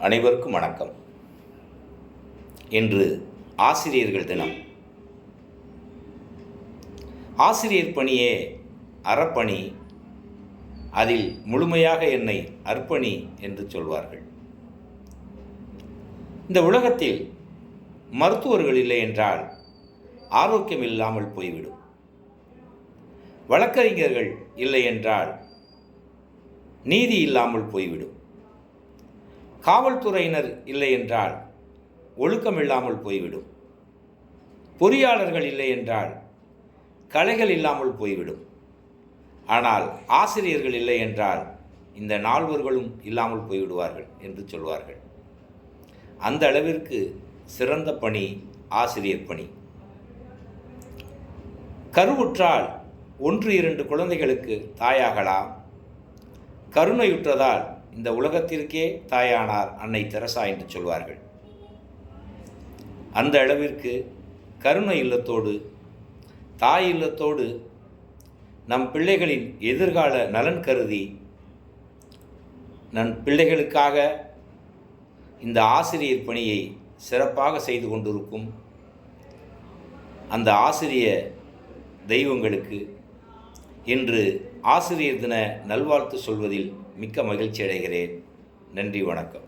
அனைவருக்கும் வணக்கம். இன்று ஆசிரியர்கள் தினம். ஆசிரியர் பணியே அறப்பணி, அதில் முழுமையாக என்னை அர்ப்பணி என்று சொல்வார்கள். இந்த உலகத்தில் மருத்துவர்கள் இல்லை என்றால் ஆரோக்கியம் இல்லாமல் போய்விடும். வழக்கறிஞர்கள் இல்லை என்றால் நீதி இல்லாமல் போய்விடும். காவல்துறையினர் இல்லை என்றால் ஒழுக்கம் இல்லாமல் போய்விடும். பொறியாளர்கள் இல்லை என்றால் கலைகள் இல்லாமல் போய்விடும். ஆனால் ஆசிரியர்கள் இல்லை என்றால் இந்த நால்வர்களும் இல்லாமல் போய்விடுவார்கள் என்று சொல்வார்கள். அந்த அளவிற்கு சிறந்த பணி ஆசிரியர் பணி. கருவுற்றால் 1-2 குழந்தைகளுக்கு தாயாகலாம். கருணையுற்றதால் இந்த உலகத்திற்கே தாயானார் அன்னை தெரசா என்று சொல்வார்கள். அந்த அளவிற்கு கருணை இல்லத்தோடு, தாய் இல்லத்தோடு நம் பிள்ளைகளின் எதிர்கால நலன் கருதி நம் பிள்ளைகளுக்காக இந்த ஆசிரியர் பணியை சிறப்பாக செய்து கொண்டிருக்கும் அந்த ஆசிரிய தெய்வங்களுக்கு இன்று ஆசிரியர் தின நல்வாழ்த்து சொல்வதில் மிக்க மகிழ்ச்சி அடைகிறேன். நன்றி, வணக்கம்.